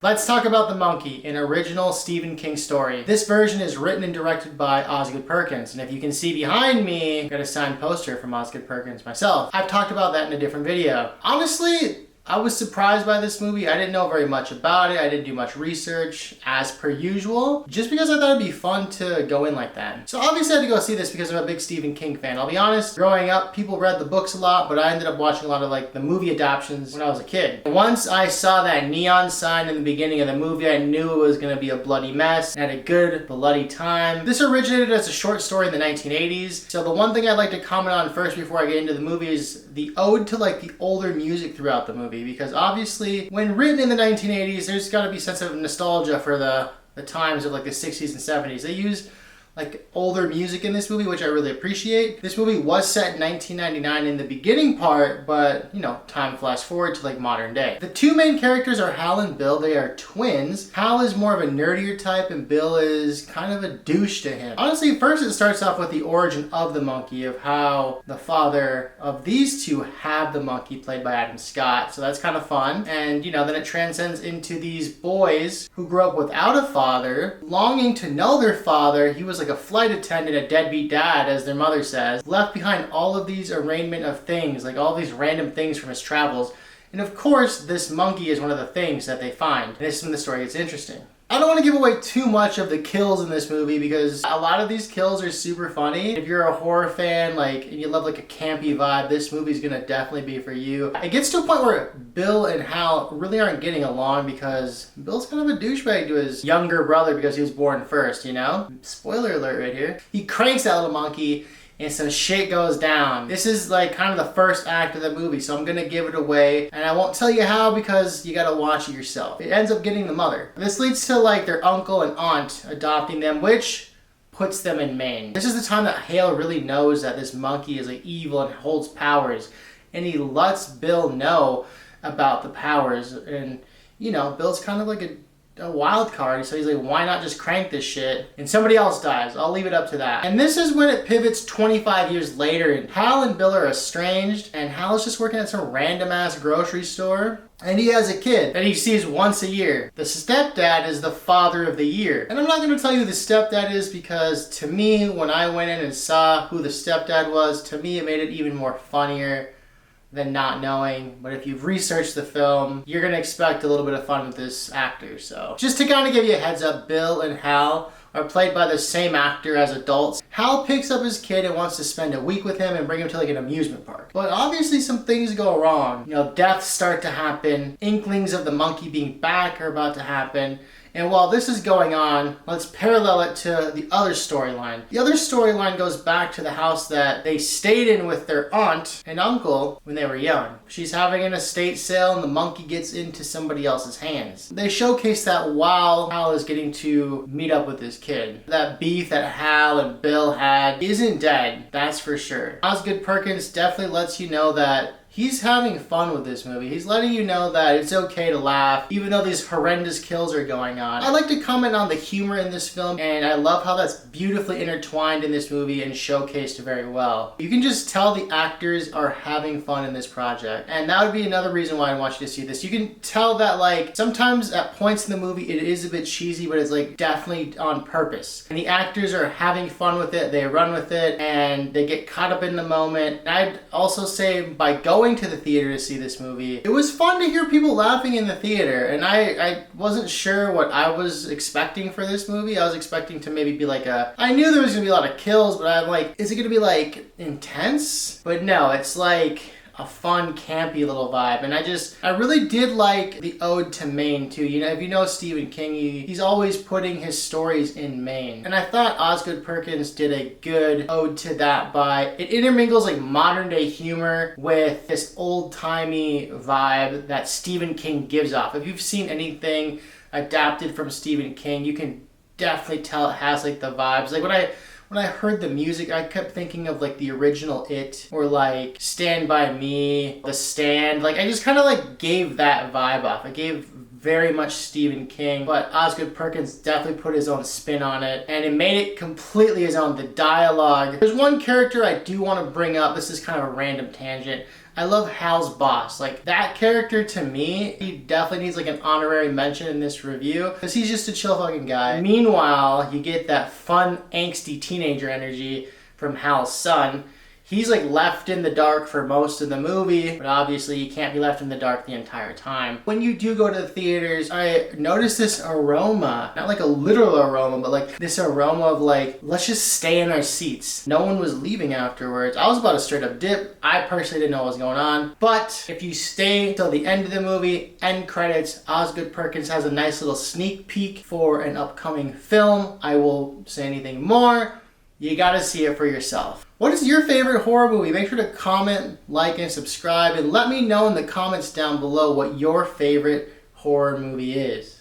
Let's talk about The Monkey, an original Stephen King story. This version is written and directed by Osgood Perkins, and if you can see behind me, I've got a signed poster from Osgood Perkins myself. I've talked about that in a different video. Honestly, I was surprised by this movie. I didn't know very much about it. I didn't do much research, as per usual, just because I thought it'd be fun to go in like that. So obviously I had to go see this because I'm a big Stephen King fan. I'll be honest, growing up, people read the books a lot, but I ended up watching a lot of like the movie adaptations when I was a kid. Once I saw that neon sign in the beginning of the movie, I knew it was gonna be a bloody mess. I had a good bloody time. This originated as a short story in the 1980s. So the one thing I'd like to comment on first before I get into the movie is the ode to like the older music throughout the movie, because obviously when written in the 1980s, there's got to be a sense of nostalgia for the times of like the 60s and 70s. They use like older music in this movie, which I really appreciate. This movie was set in 1999 in the beginning part, but you know, time flash forward to like modern day. The two main characters are Hal and Bill. They are twins. Hal is more of a nerdier type and Bill is kind of a douche to him. Honestly, first it starts off with the origin of the monkey, of how the father of these two have the monkey, played by Adam Scott. So that's kind of fun. And you know, then it transcends into these boys who grew up without a father, longing to know their father. He was like a flight attendant, a deadbeat dad, as their mother says, left behind all of these arraignment of things, like all these random things from his travels. And of course, this monkey is one of the things that they find. And this is when the story gets interesting. I don't want to give away too much of the kills in this movie because a lot of these kills are super funny. If you're a horror fan, like, and you love like a campy vibe, this movie's gonna definitely be for you. It gets to a point where Bill and Hal really aren't getting along because Bill's kind of a douchebag to his younger brother because he was born first, you know? Spoiler alert right here. He cranks that little monkey and some shit goes down. This is like kind of the first act of the movie, so I'm gonna give it away. And I won't tell you how because you gotta watch it yourself. It ends up getting the mother. This leads to like their uncle and aunt adopting them, which puts them in Maine. This is the time that Hale really knows that this monkey is like evil and holds powers. And he lets Bill know about the powers. And you know, Bill's kind of like a wild card, so he's like, why not just crank this shit and somebody else dies? I'll leave it up to that. And this is when it pivots 25 years later and Hal and Bill are estranged and Hal is just working at some random ass grocery store and he has a kid that he sees once a year. The stepdad is the father of the year. And I'm not going to tell you who the stepdad is because to me, when I went in and saw who the stepdad was, to me it made it even more funnier than not knowing. But if you've researched the film, you're gonna expect a little bit of fun with this actor. So just to kind of give you a heads up, Bill and Hal are played by the same actor as adults. Hal picks up his kid and wants to spend a week with him and bring him to like an amusement park. But obviously some things go wrong. You know, deaths start to happen. Inklings of the monkey being back are about to happen. And while this is going on, let's parallel it to the other storyline. The other storyline goes back to the house that they stayed in with their aunt and uncle when they were young. She's having an estate sale and the monkey gets into somebody else's hands. They showcase that while Hal is getting to meet up with his kid. That beef that Hal and Bill had isn't dead, that's for sure. Osgood Perkins definitely lets you know that he's having fun with this movie. He's letting you know that it's okay to laugh, even though these horrendous kills are going on. I like to comment on the humor in this film, and I love how that's beautifully intertwined in this movie and showcased very well. You can just tell the actors are having fun in this project, and that would be another reason why I want you to see this. You can tell that like sometimes at points in the movie it is a bit cheesy, but it's like definitely on purpose. And the actors are having fun with it, they run with it, and they get caught up in the moment. And I'd also say by going to the theater to see this movie, it was fun to hear people laughing in the theater, and I wasn't sure what I was expecting for this movie. I was expecting to maybe be like I knew there was gonna be a lot of kills, but I'm like, is it gonna be like intense? But no, it's like a fun, campy little vibe. And I really did like the ode to Maine too. You know, if you know Stephen King, he's always putting his stories in Maine. And I thought Osgood Perkins did a good ode to that by, it intermingles like modern day humor with this old timey vibe that Stephen King gives off. If you've seen anything adapted from Stephen King, you can definitely tell it has like the vibes. Like when I heard the music, I kept thinking of like the original It, or like Stand By Me, The Stand. Like I just kind of like gave that vibe off. I gave very much Stephen King, but Osgood Perkins definitely put his own spin on it, and it made it completely his own. The dialogue. There's one character I do want to bring up. This is kind of a random tangent. I love Hal's boss. Like, that character to me, he definitely needs like an honorary mention in this review because he's just a chill fucking guy. Meanwhile, you get that fun, angsty teenager energy from Hal's son. He's like left in the dark for most of the movie, but obviously you can't be left in the dark the entire time. When you do go to the theaters, I noticed this aroma, not like a literal aroma, but like this aroma of like, let's just stay in our seats. No one was leaving afterwards. I was about to straight up dip. I personally didn't know what was going on. But if you stay till the end of the movie, end credits, Osgood Perkins has a nice little sneak peek for an upcoming film. I won't say anything more. You gotta see it for yourself. What is your favorite horror movie? Make sure to comment, like, and subscribe, and let me know in the comments down below what your favorite horror movie is.